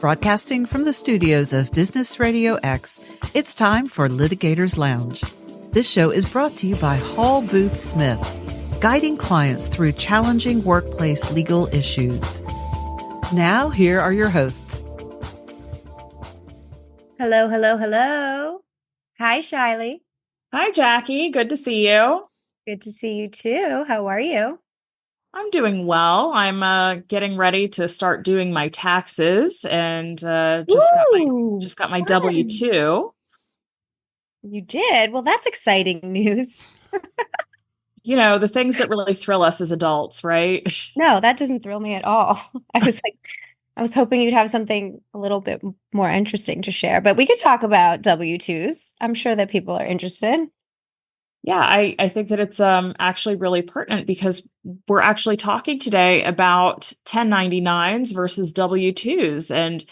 Broadcasting from the studios of Business Radio X, it's time for Litigators Lounge. This show is brought to you by Hall Booth Smith, guiding clients through challenging workplace legal issues. Now, here are your hosts. Hello, hello, hello. Hi, Shylie. Hi, Jackie. Good to see you. Good to see you too. How are you? I'm doing well. I'm getting ready to start doing my taxes and just got my W-2. You did? Well, that's exciting news. You know, the things that really thrill us as adults, right? No, that doesn't thrill me at all. I was hoping you'd have something a little bit more interesting to share, but we could talk about W-2s. I'm sure that people are interested. Yeah, I think that it's actually really pertinent because we're actually talking today about 1099s versus W-2s and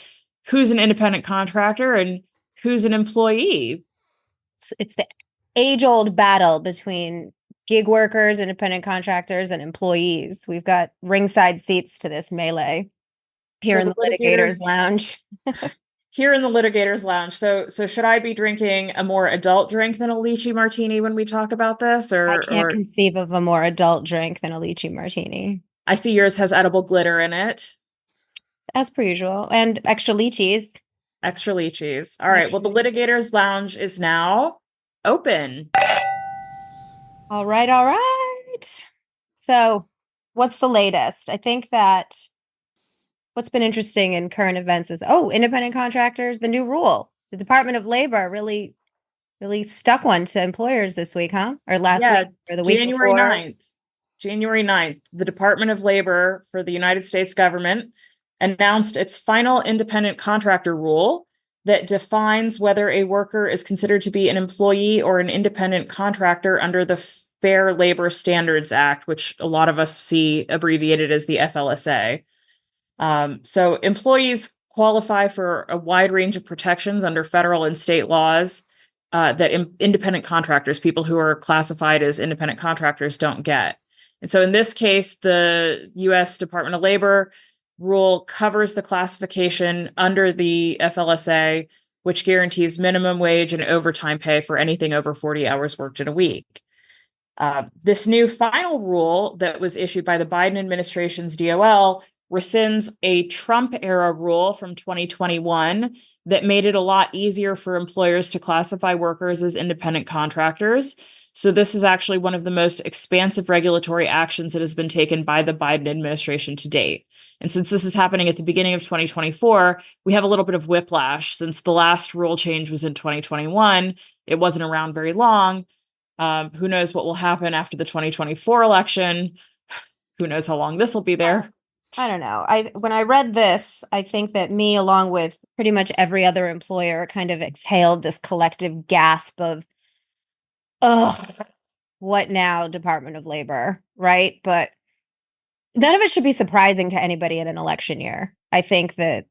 who's an independent contractor and who's an employee. It's the age-old battle between gig workers, independent contractors, and employees. We've got ringside seats to this melee here in the Litigators Lounge. Here in the Litigators Lounge. So should I be drinking a more adult drink than a lychee martini when we talk about this? I can't conceive of a more adult drink than a lychee martini. I see yours has edible glitter in it. As per usual. And extra lychees. Extra lychees. All right. Well, the Litigators Lounge is now open. All right. All right. So what's the latest? I think that what's been interesting in current events is, independent contractors, the new rule. The Department of Labor really stuck one to employers this week, huh? Or last week or the week January before. 9th. January 9th, the Department of Labor for the United States government announced its final independent contractor rule that defines whether a worker is considered to be an employee or an independent contractor under the Fair Labor Standards Act, which a lot of us see abbreviated as the FLSA. So employees qualify for a wide range of protections under federal and state laws that independent contractors, people who are classified as independent contractors, don't get. And so in this case, the U.S. Department of Labor rule covers the classification under the FLSA, which guarantees minimum wage and overtime pay for anything over 40 hours worked in a week. This new final rule that was issued by the Biden administration's DOL rescinds a Trump-era rule from 2021 that made it a lot easier for employers to classify workers as independent contractors. So this is actually one of the most expansive regulatory actions that has been taken by the Biden administration to date. And since this is happening at the beginning of 2024, we have a little bit of whiplash. Since the last rule change was in 2021, it wasn't around very long. Who knows what will happen after the 2024 election? Who knows how long this will be there? I don't know. When I read this, I think that me, along with pretty much every other employer, kind of exhaled this collective gasp of, what now, Department of Labor, right? But none of it should be surprising to anybody in an election year. I think that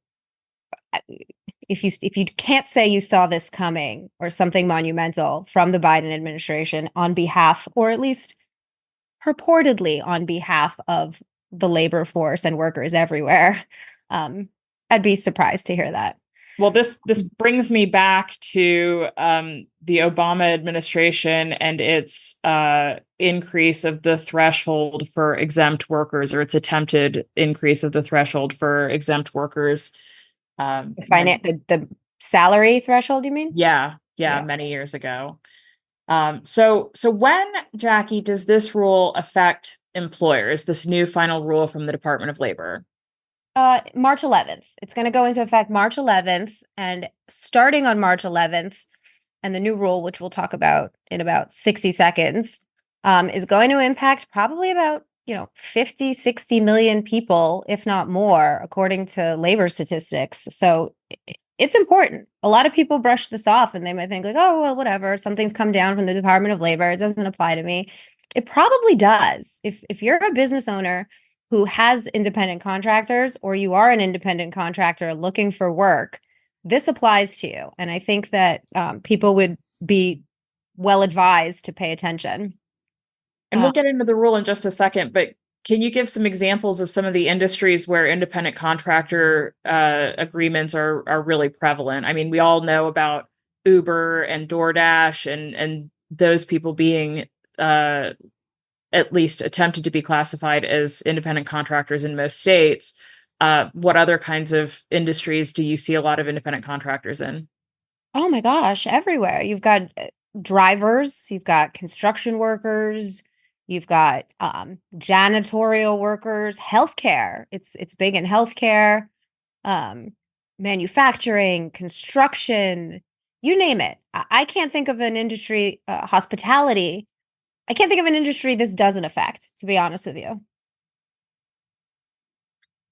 if you can't say you saw this coming or something monumental from the Biden administration on behalf, or at least purportedly on behalf of the labor force and workers everywhere, I'd be surprised to hear that. Well, this brings me back to the Obama administration and its increase of the threshold for exempt workers, or its attempted increase of the threshold for exempt workers. The salary threshold, you mean? Yeah, many years ago. So when, Jackie, does this rule affect employers, this new final rule from the Department of Labor? March 11th. It's going to go into effect March 11th, and starting on March 11th, and the new rule, which we'll talk about in about 60 seconds, is going to impact probably about 50, 60 million people, if not more, according to labor statistics. So it's important. A lot of people brush this off and they might think like, oh, well, whatever, something's come down from the Department of Labor, it doesn't apply to me. It probably does. If you're a business owner who has independent contractors, or you are an independent contractor looking for work, this applies to you. And I think that people would be well advised to pay attention. And we'll get into the rule in just a second, but can you give some examples of some of the industries where independent contractor agreements are really prevalent? I mean, we all know about Uber and DoorDash and those people being at least attempted to be classified as independent contractors in most states. What other kinds of industries do you see a lot of independent contractors in? Oh my gosh, everywhere. You've got drivers, you've got construction workers, you've got janitorial workers, healthcare. It's big in healthcare, um, manufacturing, construction, you name it. I can't think of an industry, hospitality. I can't think of an industry this doesn't affect, to be honest with you.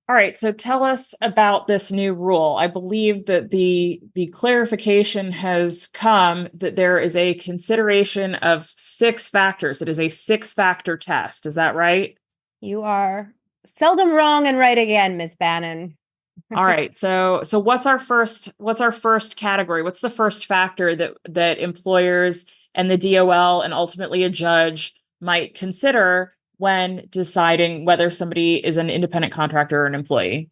All right, so tell us about this new rule. I believe that the clarification has come that there is a consideration of 6 factors. It is a 6-factor test. Is that right? You are seldom wrong and right again, Miss Bannon. All right. So what's our first category? What's the first factor that employers and the DOL and ultimately a judge might consider when deciding whether somebody is an independent contractor or an employee?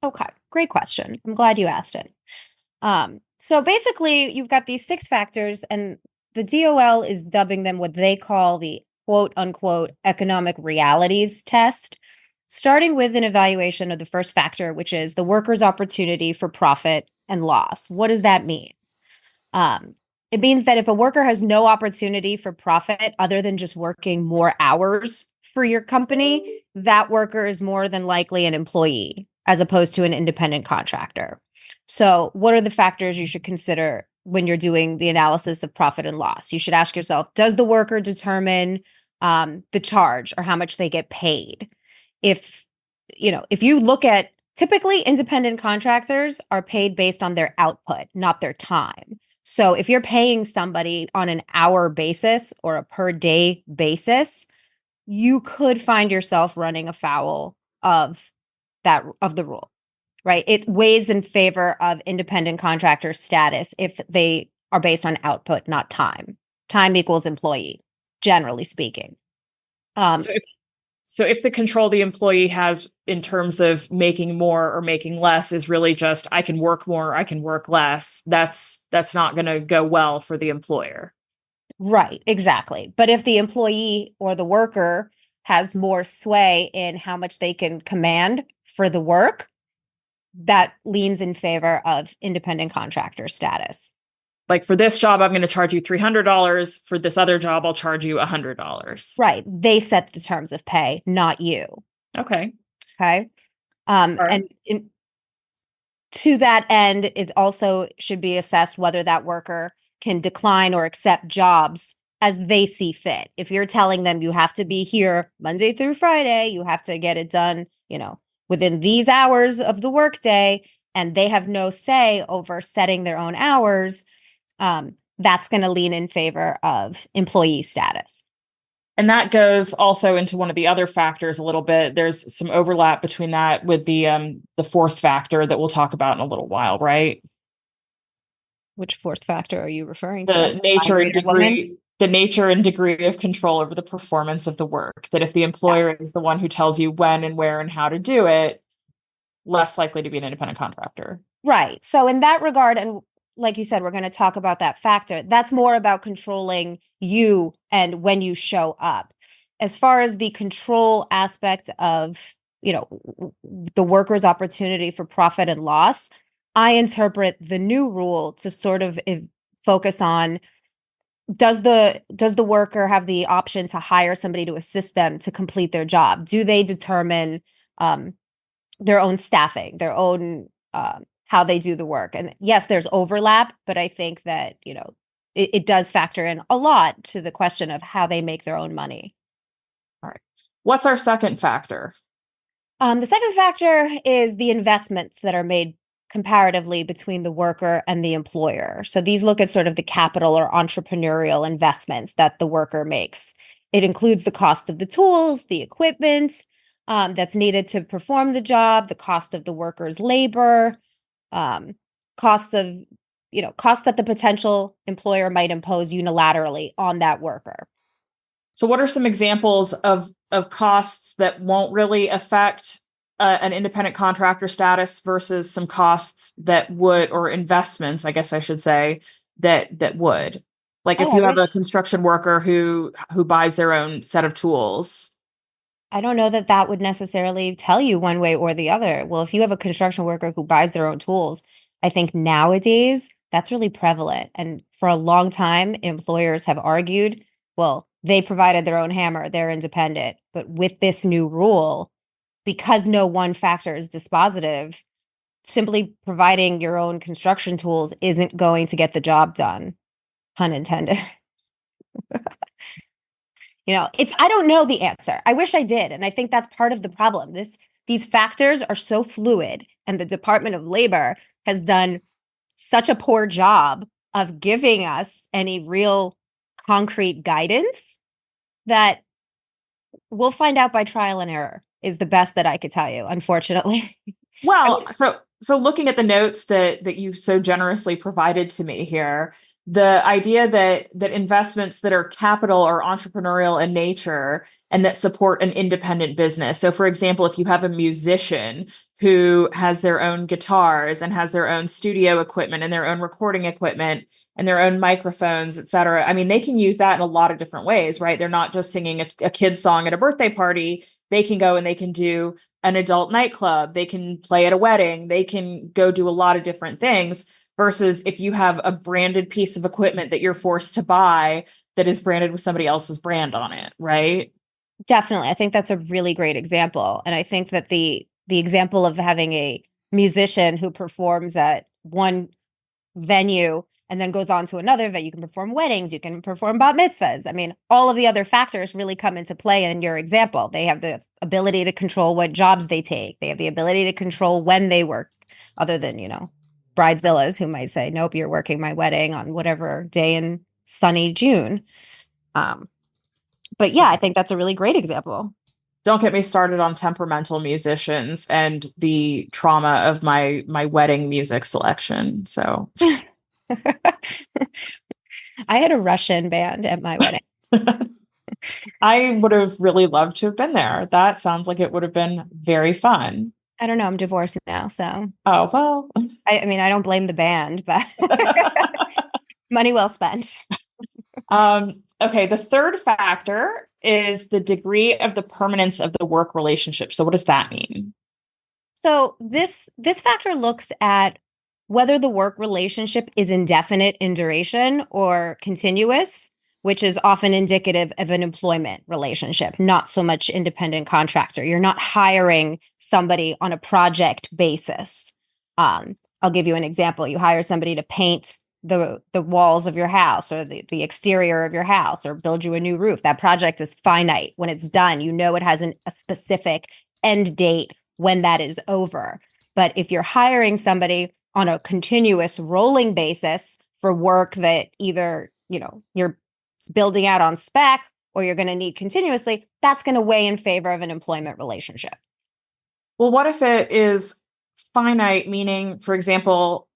Okay, great question. I'm glad you asked it. So basically, you've got these 6 factors, and the DOL is dubbing them what they call the quote unquote economic realities test, starting with an evaluation of the first factor, which is the worker's opportunity for profit and loss. What does that mean? It means that if a worker has no opportunity for profit other than just working more hours for your company, that worker is more than likely an employee as opposed to an independent contractor. So, what are the factors you should consider when you're doing the analysis of profit and loss? You should ask yourself, does the worker determine the charge or how much they get paid? If if you look at typically independent contractors are paid based on their output, not their time. So if you're paying somebody on an hour basis or a per day basis, you could find yourself running afoul of the rule, right? It weighs in favor of independent contractor status if they are based on output, not time. Time equals employee, generally speaking. So if the control the employee has in terms of making more or making less is really just I can work more, I can work less, that's not going to go well for the employer. Right, exactly. But if the employee or the worker has more sway in how much they can command for the work, that leans in favor of independent contractor status. Like for this job, I'm going to charge you $300. For this other job, I'll charge you $100. Right. They set the terms of pay, not you. Okay. Okay. All right. And to that end, it also should be assessed whether that worker can decline or accept jobs as they see fit. If you're telling them you have to be here Monday through Friday, you have to get it done, within these hours of the workday, and they have no say over setting their own hours, that's going to lean in favor of employee status. And that goes also into one of the other factors a little bit. There's some overlap between that with the fourth factor that we'll talk about in a little while, right? Which fourth factor are you referring to? The nature and degree of control over the performance of the work. That if the employer is the one who tells you when and where and how to do it, less likely to be an independent contractor. Right. So in that regard, and like you said, we're going to talk about that factor. That's more about controlling you and when you show up. As far as the control aspect of, the worker's opportunity for profit and loss, I interpret the new rule to sort of focus on does the worker have the option to hire somebody to assist them to complete their job? Do they determine their own staffing, their own how they do the work? And yes, there's overlap, but I think that, it does factor in a lot to the question of how they make their own money. All right. What's our second factor? The second factor is the investments that are made comparatively between the worker and the employer. So these look at sort of the capital or entrepreneurial investments that the worker makes. It includes the cost of the tools, the equipment that's needed to perform the job, the cost of the worker's labor, costs that the potential employer might impose unilaterally on that worker. So what are some examples of costs that won't really affect an independent contractor status versus some costs that would, or investments, I guess I should say, that would? Like if Oh, I you have a wish. construction worker who buys their own set of tools. I don't know that that would necessarily tell you one way or the other. Well, if you have a construction worker who buys their own tools, I think nowadays that's really prevalent. And for a long time, employers have argued, well, they provided their own hammer, they're independent. But with this new rule, because no one factor is dispositive, simply providing your own construction tools isn't going to get the job done, pun intended. I don't know the answer. I wish I did. And I think that's part of the problem. These factors are so fluid, and the Department of Labor has done such a poor job of giving us any real concrete guidance that we'll find out by trial and error is the best that I could tell you, unfortunately. Well, so looking at the notes that you so generously provided to me here, the idea that investments that are capital or entrepreneurial in nature and that support an independent business. So for example, if you have a musician who has their own guitars and has their own studio equipment and their own recording equipment and their own microphones, et cetera. I mean, they can use that in a lot of different ways, right? They're not just singing a kid's song at a birthday party. They can go and they can do an adult nightclub. They can play at a wedding. They can go do a lot of different things versus if you have a branded piece of equipment that you're forced to buy that is branded with somebody else's brand on it, right? Definitely. I think that's a really great example. And I think that the example of having a musician who performs at one venue and then goes on to another venue, you can perform weddings, you can perform bat mitzvahs. I mean, all of the other factors really come into play in your example. They have the ability to control what jobs they take. They have the ability to control when they work, other than, bridezillas who might say, nope, you're working my wedding on whatever day in sunny June. But yeah, I think that's a really great example. Don't get me started on temperamental musicians and the trauma of my wedding music selection. So I had a Russian band at my wedding. I would have really loved to have been there. That sounds like it would have been very fun. I don't know. I'm divorced now, so Oh, well. I mean, I don't blame the band, but money well spent. Okay, the third factor is the degree of the permanence of the work relationship. So what does that mean? So this factor looks at whether the work relationship is indefinite in duration or continuous, which is often indicative of an employment relationship, not so much independent contractor. You're not hiring somebody on a project basis. I'll give you an example. You hire somebody to paint the walls of your house or the exterior of your house or build you a new roof. That project is finite. When it's done, it has a specific end date when that is over. But if you're hiring somebody on a continuous rolling basis for work that either, you're building out on spec or you're going to need continuously, that's going to weigh in favor of an employment relationship. Well, what if it is finite, meaning, for example,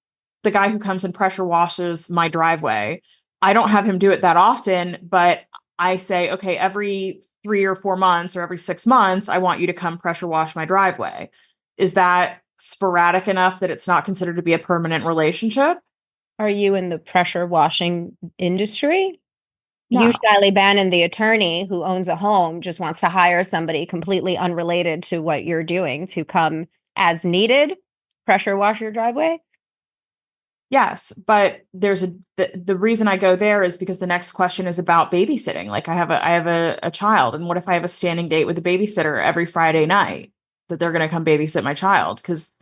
the guy who comes and pressure washes my driveway, I don't have him do it that often, but I say, okay, every 3 or 4 months or every 6 months, I want you to come pressure wash my driveway. Is that sporadic enough that it's not considered to be a permanent relationship? Are you in the pressure washing industry? No. You, Shylie Bannon, the attorney who owns a home, just wants to hire somebody completely unrelated to what you're doing to come as needed, pressure wash your driveway? Yes, but the reason I go there is because the next question is about babysitting. Like I have a child, and what if I have a standing date with a babysitter every Friday night that they're going to come babysit my child? Because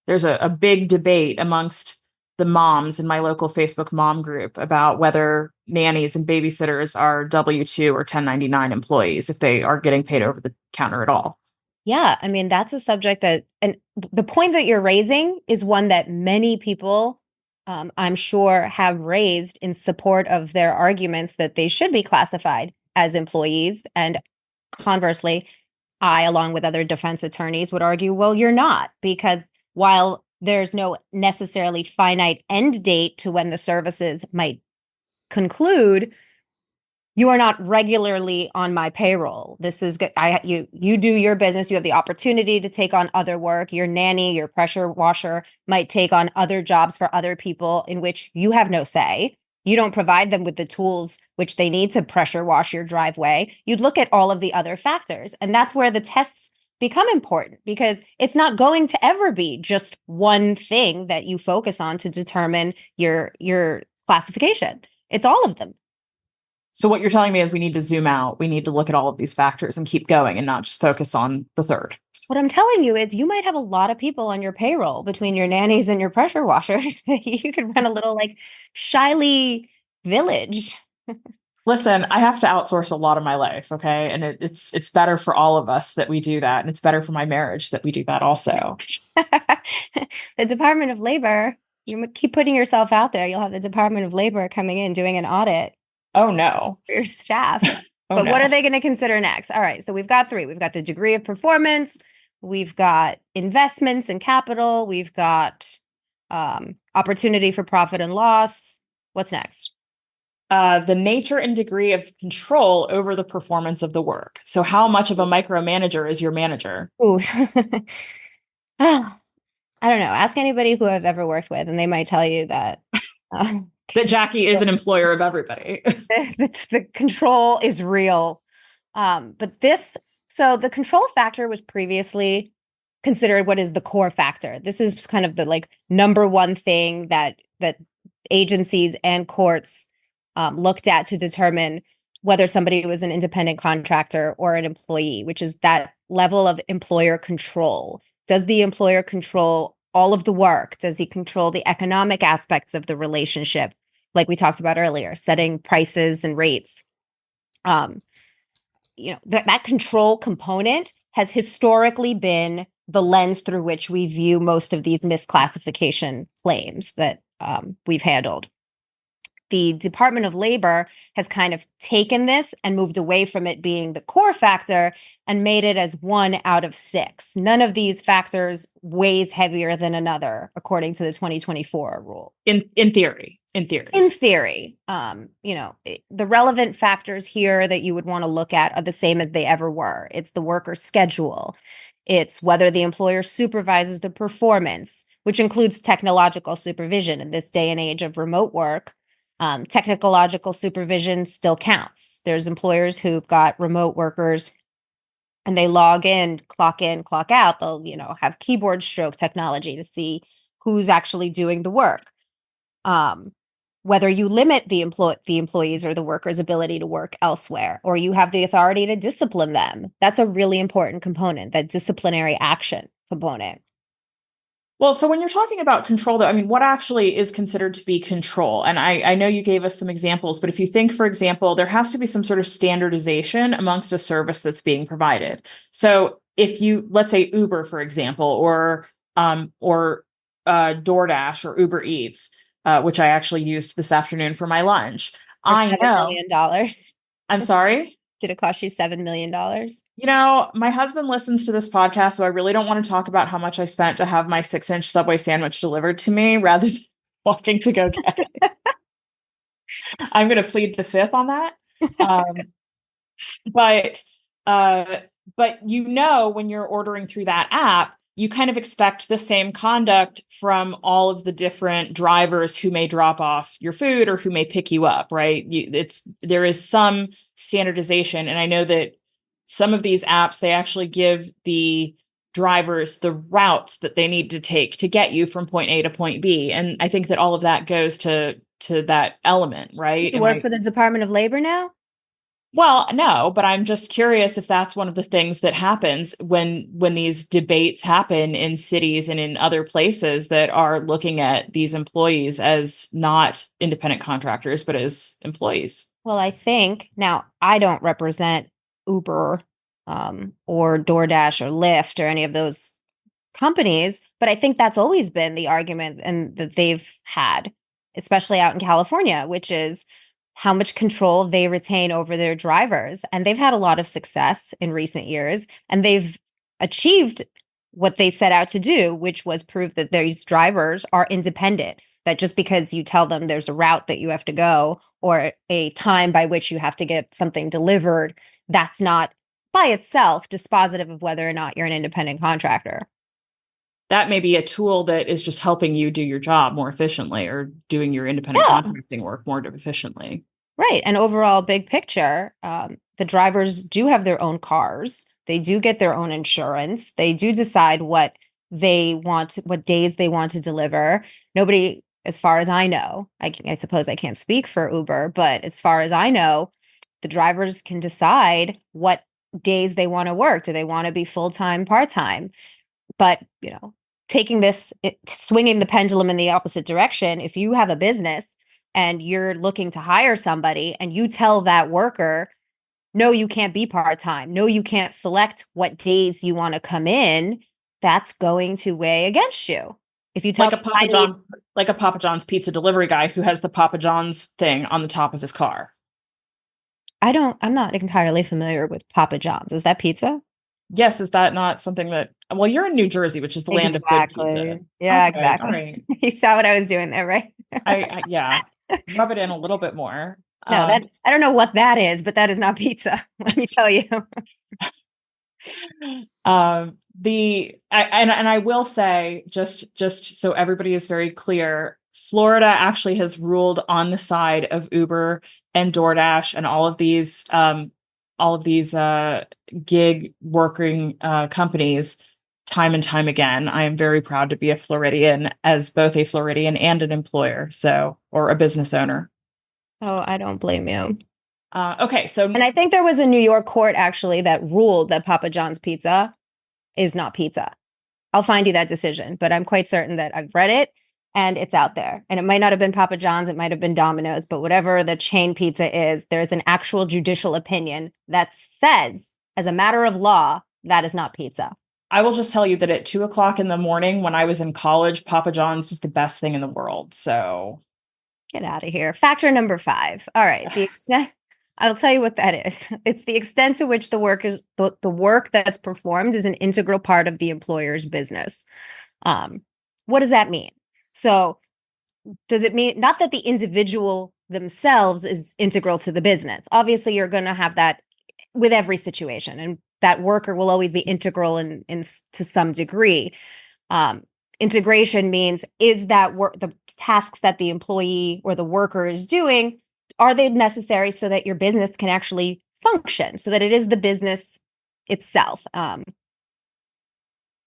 there's a big debate amongst the moms in my local Facebook mom group about whether nannies and babysitters are W-2 or 1099 employees if they are getting paid over the counter at all. Yeah, I mean, that's a subject and the point that you're raising is one that many people, I'm sure, have raised in support of their arguments that they should be classified as employees. And conversely, I, along with other defense attorneys, would argue, well, you're not, because while there's no necessarily finite end date to when the services might conclude, you are not regularly on my payroll. This is good. You do your business. You have the opportunity to take on other work. Your nanny, your pressure washer might take on other jobs for other people in which you have no say. You don't provide them with the tools which they need to pressure wash your driveway. You'd look at all of the other factors. And that's where the tests become important, because it's not going to ever be just one thing that you focus on to determine your classification. It's all of them. So what you're telling me is we need to zoom out. We need to look at all of these factors and keep going and not just focus on the third. What I'm telling you is you might have a lot of people on your payroll between your nannies and your pressure washers. You could run a little like Shylie village. Listen, I have to outsource a lot of my life, okay? And it's better for all of us that we do that. And it's better for my marriage that we do that also. The Department of Labor, you keep putting yourself out there. You'll have the Department of Labor coming in doing an audit. Oh, no. For your staff. Oh, but no. what are they going to consider next? All right. So we've got three. We've got the degree of performance. We've got investments and capital. We've got opportunity for profit and loss. What's next? The nature and degree of control over the performance of the work. So how much of a micromanager is your manager? Ooh. I don't know. Ask anybody who I've ever worked with, and they might tell you that that Jackie is an employer of everybody. The control is real. So the control factor was previously considered what is the core factor. This is kind of the like number one thing that agencies and courts looked at to determine whether somebody was an independent contractor or an employee, which is that level of employer control. Does the employer control all of the work? Does he control the economic aspects of the relationship? Like we talked about earlier, setting prices and rates. That control component has historically been the lens through which we view most of these misclassification claims that we've handled. The Department of Labor has kind of taken this and moved away from it being the core factor and made it as 1 out of 6. None of these factors weighs heavier than another, according to the 2024 rule. In theory. The relevant factors here that you would want to look at are the same as they ever were. It's the worker's schedule. It's whether the employer supervises the performance, which includes technological supervision. In this day and age of remote work, technological supervision still counts. There's employers who've got remote workers and they log in, clock out. They'll, have keyboard stroke technology to see who's actually doing the work. Whether you limit the employees or the workers' ability to work elsewhere, or you have the authority to discipline them. That's a really important component, that disciplinary action component. Well, so when you're talking about control, though, I mean, what actually is considered to be control? And I know you gave us some examples, but if you think, for example, there has to be some sort of standardization amongst a service that's being provided. So if let's say Uber, for example, or DoorDash or Uber Eats, which I actually used this afternoon for my lunch. I know. $7 million. I'm sorry? Did it cost you $7 million? My husband listens to this podcast, so I really don't want to talk about how much I spent to have my 6-inch Subway sandwich delivered to me rather than walking to go get it. I'm going to plead the fifth on that. But when you're ordering through that app, you kind of expect the same conduct from all of the different drivers who may drop off your food or who may pick you up, right? There is some standardization. And I know that some of these apps, they actually give the drivers the routes that they need to take to get you from point A to point B. And I think that all of that goes to that element, right? You work for the Department of Labor now? Well, no, but I'm just curious if that's one of the things that happens when these debates happen in cities and in other places that are looking at these employees as not independent contractors, but as employees. Well, I think now I don't represent Uber or DoorDash or Lyft or any of those companies, but I think that's always been the argument and that they've had, especially out in California, which is how much control they retain over their drivers. And they've had a lot of success in recent years, and they've achieved what they set out to do, which was prove that these drivers are independent, that just because you tell them there's a route that you have to go or a time by which you have to get something delivered, that's not by itself dispositive of whether or not you're an independent contractor. That may be a tool that is just helping you do your job more efficiently or doing your independent contracting work more efficiently. Right. And overall, big picture, the drivers do have their own cars. They do get their own insurance. They do decide what they want, what days they want to deliver. Nobody, as far as I know, I suppose I can't speak for Uber, but as far as I know, the drivers can decide what days they want to work. Do they want to be full-time, part-time? But, taking this, swinging the pendulum in the opposite direction, if you have a business and you're looking to hire somebody and you tell that worker, no, you can't be part-time, no, you can't select what days you want to come in, that's going to weigh against you. If you tell like a Papa John's pizza delivery guy who has the Papa John's thing on the top of his car. I'm not entirely familiar with Papa John's. Is that pizza? Yes, is that not something that, well, you're in New Jersey, which is the land of good pizza. Yeah, okay, exactly. All right. You saw what I was doing there, right? Yeah, rub it in a little bit more. No, I don't know what that is, but that is not pizza. Let me tell you. I will say, just so everybody is very clear, Florida actually has ruled on the side of Uber and DoorDash and all of these gig working companies time and time again. I am very proud to be a Floridian, as both a Floridian and an employer, or a business owner. Oh, I don't blame you. Okay, and I think there was a New York court actually that ruled that Papa John's pizza is not pizza. I'll find you that decision, but I'm quite certain that I've read it and it's out there. And it might not have been Papa John's, it might have been Domino's, but whatever the chain pizza is, there's an actual judicial opinion that says, as a matter of law, that is not pizza. I will just tell you that at 2:00 in the morning when I was in college, Papa John's was the best thing in the world. So get out of here. Factor number 5. All right. The extent, I'll tell you what that is. It's the extent to which the work that's performed is an integral part of the employer's business. What does that mean? So does it mean not that the individual themselves is integral to the business? Obviously, you're going to have that with every situation, and that worker will always be integral in to some degree. Integration means, is that work, the tasks that the employee or the worker is doing, are they necessary so that your business can actually function, so that it is the business itself? And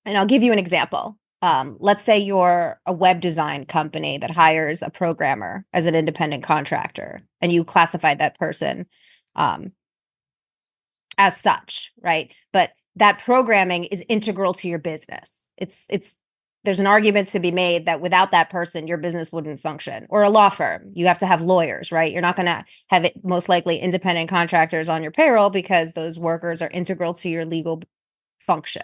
I'll give you an example. Let's say you're a web design company that hires a programmer as an independent contractor, and you classify that person as such, right? But that programming is integral to your business. There's an argument to be made that without that person, your business wouldn't function. Or a law firm, you have to have lawyers, right? You're not going to have it most likely independent contractors on your payroll because those workers are integral to your legal function.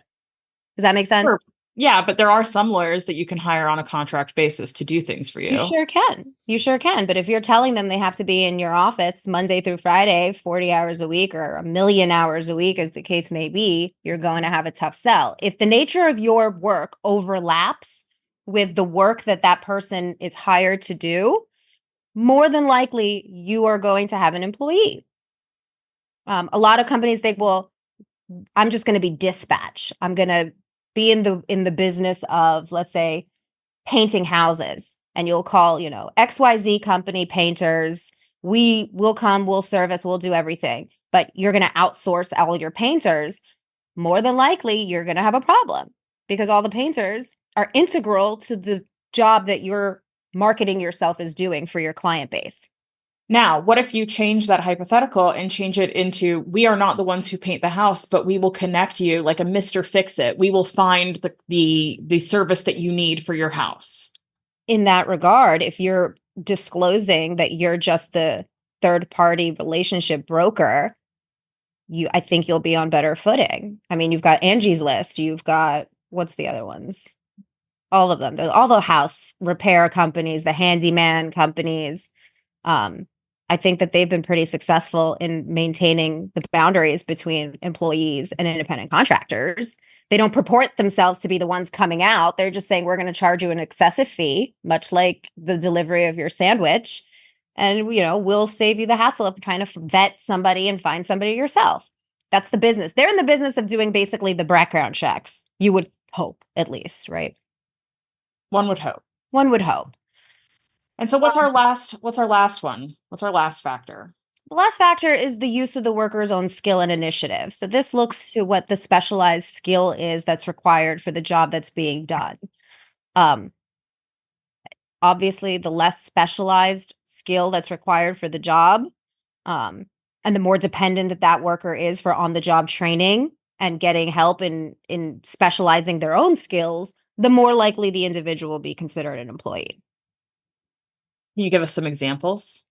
Does that make sense? Sure. Yeah, but there are some lawyers that you can hire on a contract basis to do things for you. You sure can. You sure can. But if you're telling them they have to be in your office Monday through Friday, 40 hours a week or 1,000,000 hours a week, as the case may be, you're going to have a tough sell. If the nature of your work overlaps with the work that that person is hired to do, more than likely you are going to have an employee. A lot of companies think, well, I'm just going to be dispatch. I'm going to be in the business of, let's say, painting houses, and you'll call, XYZ company painters. We will come, we'll service, we'll do everything, but you're going to outsource all your painters. More than likely, you're going to have a problem because all the painters are integral to the job that you're marketing yourself as doing for your client base. Now, what if you change that hypothetical and change it into, we are not the ones who paint the house, but we will connect you like a Mr. Fix-It. We will find the service that you need for your house. In that regard, if you're disclosing that you're just the third-party relationship broker, I think you'll be on better footing. I mean, you've got Angie's List. You've got, what's the other ones? All of them. All the house repair companies, the handyman companies. I think that they've been pretty successful in maintaining the boundaries between employees and independent contractors. They don't purport themselves to be the ones coming out. They're just saying, we're going to charge you an excessive fee, much like the delivery of your sandwich. And, we'll save you the hassle of trying to vet somebody and find somebody yourself. That's the business. They're in the business of doing basically the background checks. You would hope, at least, right? One would hope. One would hope. And so what's our last one? What's our last factor? The last factor is the use of the worker's own skill and initiative. So this looks to what the specialized skill is that's required for the job that's being done. Obviously, the less specialized skill that's required for the job, and the more dependent that worker is for on-the-job training and getting help in specializing their own skills, the more likely the individual will be considered an employee. Can you give us some examples?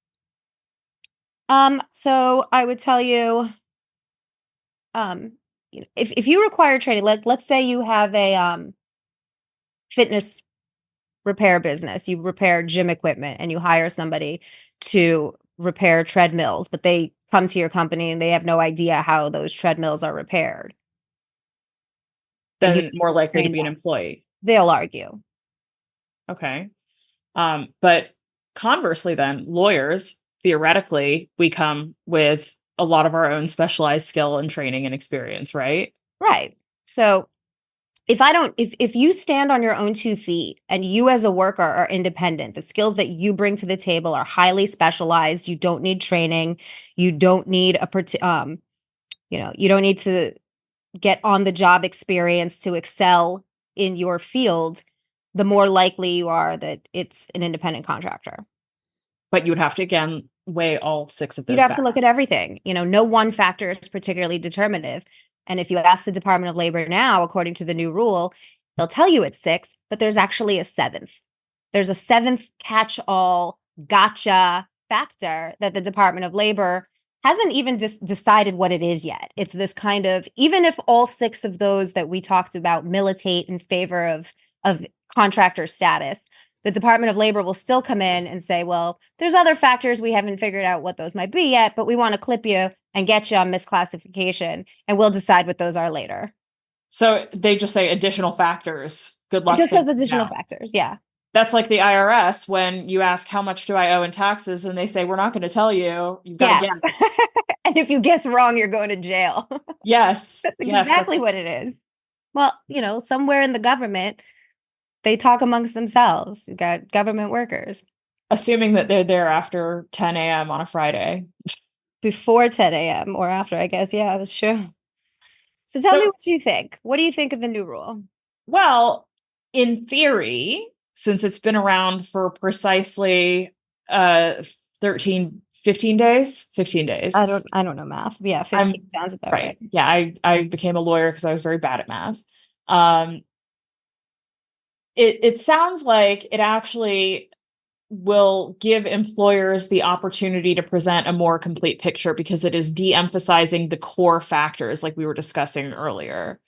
So I would tell you, if you require training, let's say you have a fitness repair business, you repair gym equipment and you hire somebody to repair treadmills, but they come to your company and they have no idea how those treadmills are repaired. Then more likely to be an employee. They'll argue. Okay. But conversely then, lawyers, theoretically, we come with a lot of our own specialized skill and training and experience, right? Right. So if you stand on your own 2 feet and you as a worker are independent, the skills that you bring to the table are highly specialized. You don't need training. You don't need you don't need to get on the job experience to excel in your field. The more likely you are that it's an independent contractor. But you would have to, again, weigh all 6 of those. You'd have to look at everything. No one factor is particularly determinative. And if you ask the Department of Labor now, according to the new rule, they'll tell you it's 6, but there's actually a 7th. There's a 7th catch-all gotcha factor that the Department of Labor hasn't even decided what it is yet. It's this kind of, even if all 6 of those that we talked about militate in favor of contractor status, the Department of Labor will still come in and say, well, there's other factors. We haven't figured out what those might be yet, but we want to clip you and get you on misclassification, and we'll decide what those are later. So they just say additional factors. Good luck. It just says additional factors. Yeah. That's like the IRS when you ask, how much do I owe in taxes? And they say, we're not going to tell you. You've got to guess. And if you guess wrong, you're going to jail. Yes. That's exactly what it is. Well, somewhere in the government, they talk amongst themselves. You've got government workers. Assuming that they're there after 10 a.m. on a Friday. Before 10 a.m. or after, I guess. Yeah, that's true. So tell me what you think. What do you think of the new rule? Well, in theory, since it's been around for precisely 15 days. I don't know math. Yeah, 15 sounds about right. Yeah, I became a lawyer because I was very bad at math. It sounds like it actually will give employers the opportunity to present a more complete picture because it is de-emphasizing the core factors like we were discussing earlier.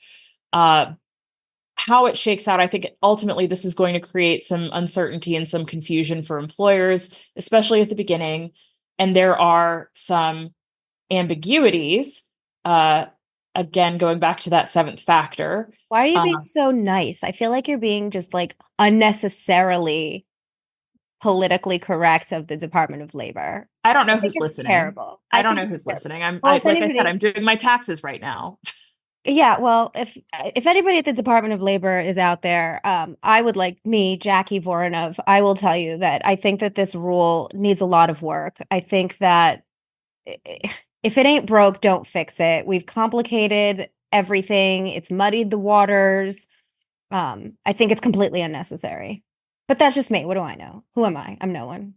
How it shakes out, I think ultimately this is going to create some uncertainty and some confusion for employers, especially at the beginning. And there are some ambiguities. Again, going back to that 7th factor. Why are you being so nice? I feel like you're being just like unnecessarily politically correct of the Department of Labor. I don't know who's listening. Terrible. I don't know who's listening. I said, I'm doing my taxes right now. Yeah, well, if anybody at the Department of Labor is out there, I would like me, Jackie Voronov, I will tell you that I think that this rule needs a lot of work. I think that if it ain't broke, don't fix it. We've complicated everything. It's muddied the waters. I think it's completely unnecessary. But that's just me. What do I know? Who am I? I'm no one.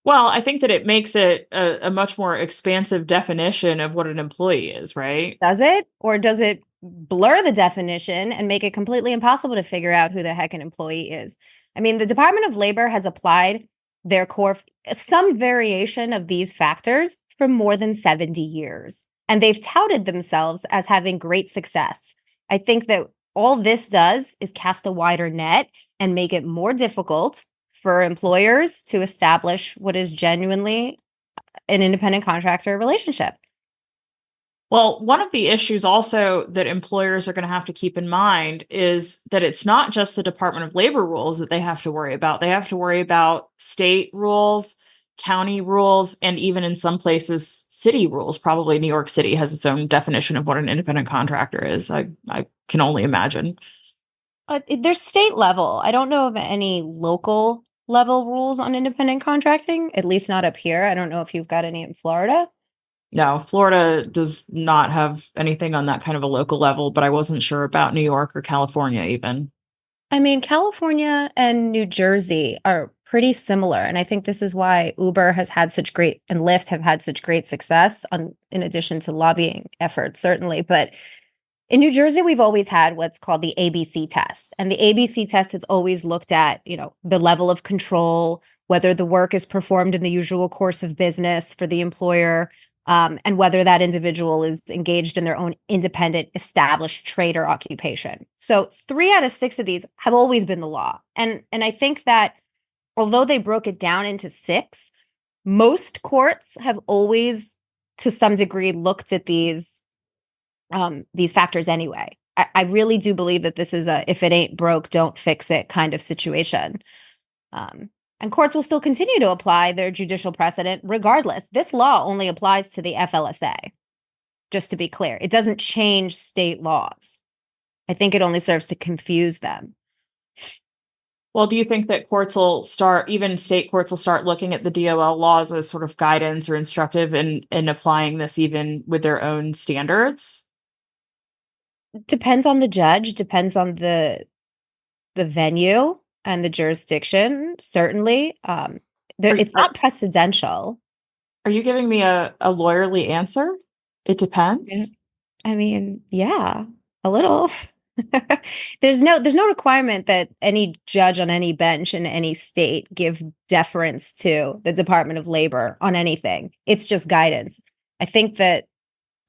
Well, I think that it makes it a much more expansive definition of what an employee is, right? Does it? Or does it blur the definition and make it completely impossible to figure out who the heck an employee is? I mean, the Department of Labor has applied some variation of these factors for more than 70 years. And they've touted themselves as having great success. I think that all this does is cast a wider net and make it more difficult for employers to establish what is genuinely an independent contractor relationship. Well, one of the issues also that employers are going to have to keep in mind is that it's not just the Department of Labor rules that they have to worry about. They have to worry about state rules, county rules, and even in some places, city rules. Probably New York City has its own definition of what an independent contractor is. I can only imagine. There's state level. I don't know of any local level rules on independent contracting, at least not up here. I don't know if you've got any in Florida. No, Florida does not have anything on that kind of a local level, but I wasn't sure about New York or California even. I mean, California and New Jersey are pretty similar. And I think this is why Uber has had such great and Lyft have had such great success in addition to lobbying efforts, certainly. But in New Jersey, we've always had what's called the ABC test. And the ABC test has always looked at, the level of control, whether the work is performed in the usual course of business for the employer, and whether that individual is engaged in their own independent, established trade or occupation. So 3 out of 6 of these have always been the law. And I think that although they broke it down into 6, most courts have always, to some degree, looked at these factors anyway. I really do believe that this is a if it ain't broke, don't fix it kind of situation. And courts will still continue to apply their judicial precedent regardless. This law only applies to the FLSA, just to be clear. It doesn't change state laws. I think it only serves to confuse them. Well, do you think that even state courts will start looking at the DOL laws as sort of guidance or instructive in applying this even with their own standards? Depends on the judge, depends on the venue and the jurisdiction, certainly. It's not precedential. Are you giving me a lawyerly answer? It depends? I mean, yeah, a little. There's no requirement that any judge on any bench in any state give deference to the Department of Labor on anything. It's just guidance. I think that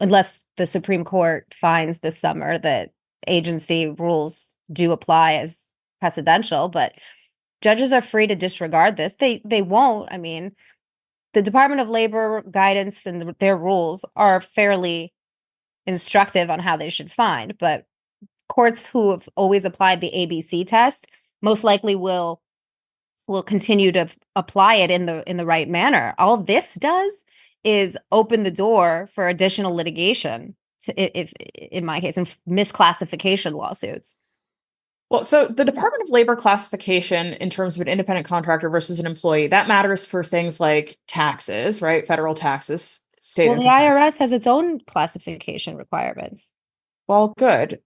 unless the Supreme Court finds this summer that agency rules do apply as precedential, but judges are free to disregard this. They won't. I mean, the Department of Labor guidance and their rules are fairly instructive on how they should find, but courts who have always applied the ABC test most likely will continue to apply it in the right manner. All this does is open the door for additional litigation, if in my case, in misclassification lawsuits. Well, so the Department of Labor classification in terms of an independent contractor versus an employee, that matters for things like taxes, right? Federal taxes, state. Well, the IRS has its own classification requirements. Well, good.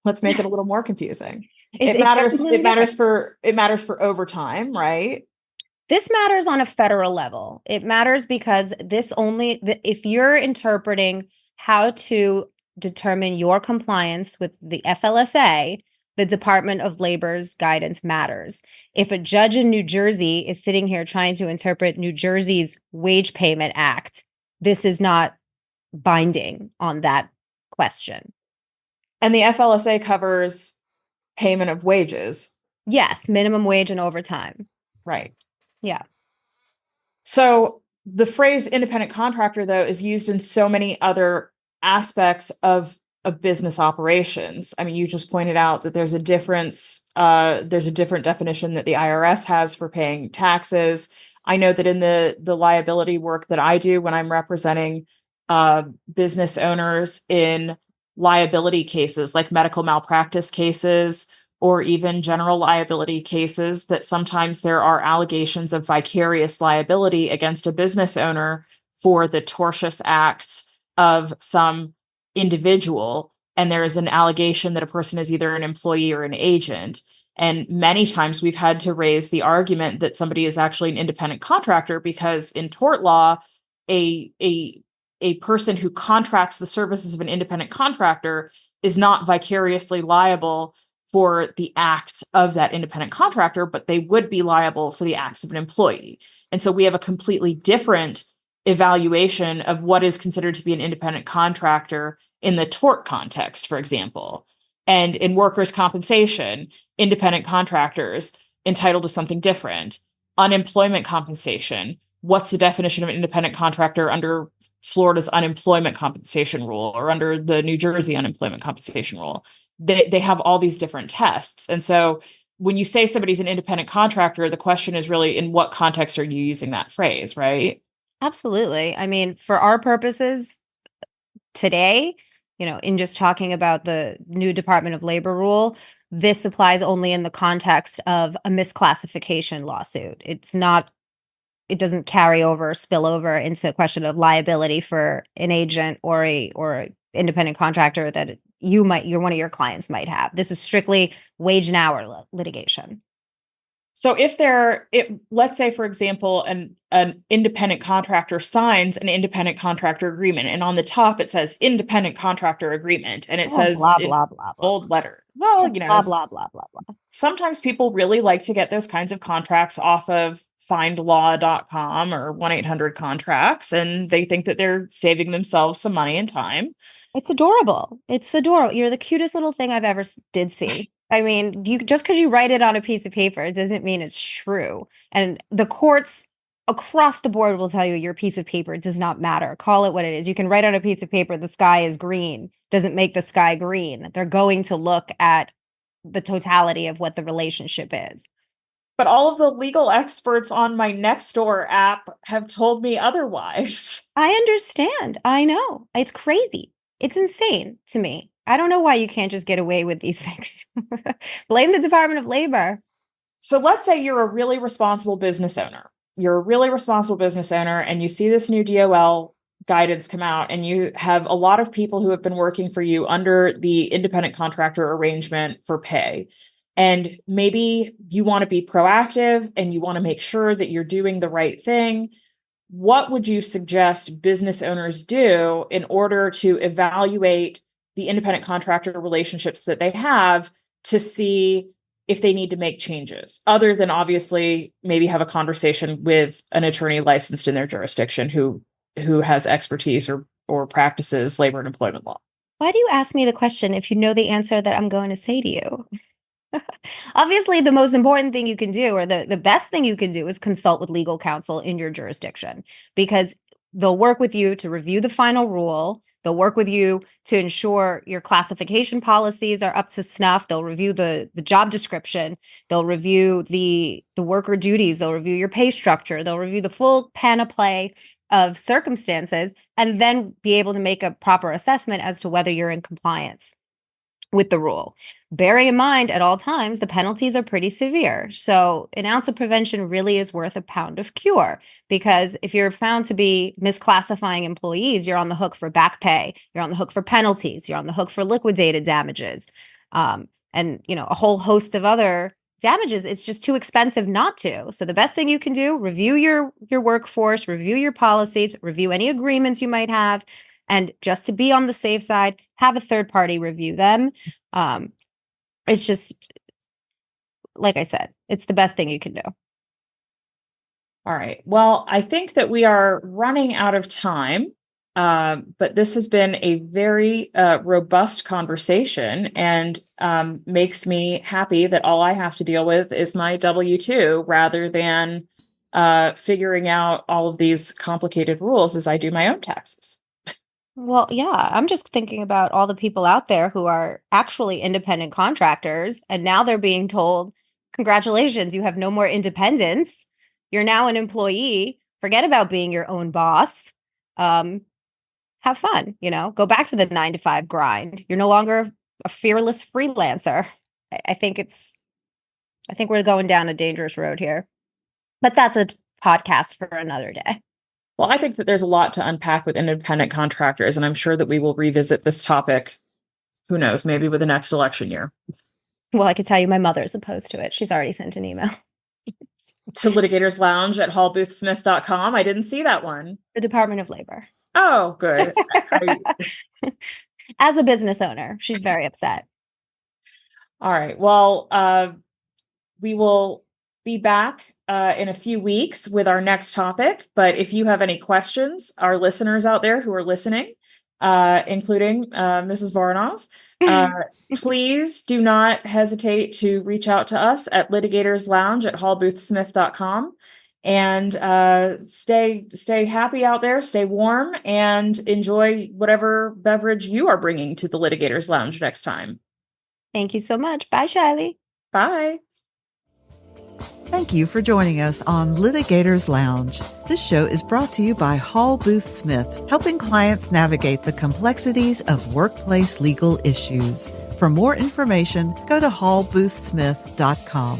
Let's make it a little more confusing. It matters for overtime, right? This matters on a federal level. It matters because if you're interpreting how to determine your compliance with the FLSA, the Department of Labor's guidance matters. If a judge in New Jersey is sitting here trying to interpret New Jersey's Wage Payment Act, this is not binding on that question. And the FLSA covers payment of wages. Yes, minimum wage and overtime. Right. Yeah. So the phrase independent contractor, though, is used in so many other aspects of business operations. I mean, you just pointed out that there's a difference. There's a different definition that the IRS has for paying taxes. I know that in the liability work that I do when I'm representing business owners in liability cases, like medical malpractice cases, or even general liability cases, that sometimes there are allegations of vicarious liability against a business owner for the tortious acts of some individual. And there is an allegation that a person is either an employee or an agent. And many times we've had to raise the argument that somebody is actually an independent contractor, because in tort law, a person who contracts the services of an independent contractor is not vicariously liable for the acts of that independent contractor, but they would be liable for the acts of an employee. And so we have a completely different evaluation of what is considered to be an independent contractor in the tort context, for example. And in workers' compensation, independent contractors entitled to something different. Unemployment compensation, what's the definition of an independent contractor under Florida's unemployment compensation rule or under the New Jersey unemployment compensation rule. They have all these different tests. And so when you say somebody's an independent contractor, the question is really, in what context are you using that phrase, right? Absolutely. I mean, for our purposes today, in just talking about the new Department of Labor rule, this applies only in the context of a misclassification lawsuit. It doesn't carry over, spill over into the question of liability for an agent or a independent contractor that one of your clients might have. This is strictly wage and hour litigation. So let's say, for example, an independent contractor signs an independent contractor agreement, and on the top it says independent contractor agreement, and it says blah, blah, blah, blah, bold letter. Well, blah, blah, blah, blah, blah. Sometimes people really like to get those kinds of contracts off of findlaw.com or 1-800-contracts, and they think that they're saving themselves some money and time. It's adorable. It's adorable. You're the cutest little thing I've ever did see. I mean, just because you write it on a piece of paper, it doesn't mean it's true. And the courts across the board will tell you your piece of paper does not matter. Call it what it is. You can write on a piece of paper, the sky is green. Doesn't make the sky green. They're going to look at the totality of what the relationship is. But all of the legal experts on my Nextdoor app have told me otherwise. I understand. I know. It's crazy. It's insane to me. I don't know why you can't just get away with these things. Blame the Department of Labor. So let's say you're a really responsible business owner. And you see this new DOL guidance come out, and you have a lot of people who have been working for you under the independent contractor arrangement for pay. And maybe you want to be proactive and you want to make sure that you're doing the right thing. What would you suggest business owners do in order to evaluate the independent contractor relationships that they have to see if they need to make changes, other than obviously maybe have a conversation with an attorney licensed in their jurisdiction who has expertise or practices labor and employment law? Why do you ask me the question if you know the answer that I'm going to say to you? Obviously, the most important thing you can do, or the best thing you can do, is consult with legal counsel in your jurisdiction, because they'll work with you to review the final rule. They'll work with you to ensure your classification policies are up to snuff. They'll review the job description. They'll review the worker duties. They'll review your pay structure. They'll review the full panoply of circumstances, and then be able to make a proper assessment as to whether you're in compliance with the rule. Bearing in mind at all times, the penalties are pretty severe. So an ounce of prevention really is worth a pound of cure, because if you're found to be misclassifying employees, you're on the hook for back pay, you're on the hook for penalties, you're on the hook for liquidated damages, and a whole host of other damages. It's just too expensive not to. So the best thing you can do, review your workforce, review your policies, review any agreements you might have, and just to be on the safe side, have a third party review them. It's just, like I said, it's the best thing you can do. All right. Well, I think that we are running out of time, but this has been a very robust conversation, and makes me happy that all I have to deal with is my W-2 rather than figuring out all of these complicated rules as I do my own taxes. Well, yeah, I'm just thinking about all the people out there who are actually independent contractors, and now they're being told, congratulations, you have no more independence. You're now an employee. Forget about being your own boss. Have fun, go back to the 9-to-5 grind. You're no longer a fearless freelancer. I think we're going down a dangerous road here, but that's a podcast for another day. Well, I think that there's a lot to unpack with independent contractors, and I'm sure that we will revisit this topic, who knows, maybe with the next election year. Well, I could tell you my mother's opposed to it. She's already sent an email. To Litigators Lounge at hallboothsmith.com. I didn't see that one. The Department of Labor. Oh, good. As a business owner, she's very upset. All right. Well, we will be back in a few weeks with our next topic. But if you have any questions, our listeners out there who are listening, including Mrs. Voronov, please do not hesitate to reach out to us at Litigators Lounge at hallboothsmith.com. And stay happy out there, stay warm, and enjoy whatever beverage you are bringing to the Litigators Lounge next time. Thank you so much. Bye, Shylie. Bye. Thank you for joining us on Litigators Lounge. This show is brought to you by Hall Booth Smith, helping clients navigate the complexities of workplace legal issues. For more information, go to hallboothsmith.com.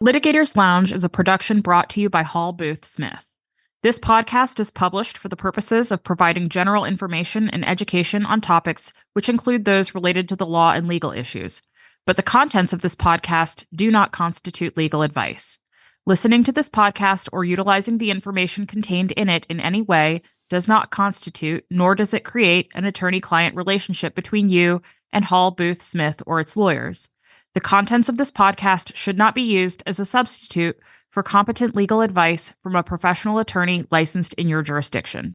Litigators Lounge is a production brought to you by Hall Booth Smith. This podcast is published for the purposes of providing general information and education on topics which include those related to the law and legal issues. But the contents of this podcast do not constitute legal advice. Listening to this podcast or utilizing the information contained in it in any way does not constitute, nor does it create, an attorney-client relationship between you and Hall Booth Smith or its lawyers. The contents of this podcast should not be used as a substitute for competent legal advice from a professional attorney licensed in your jurisdiction.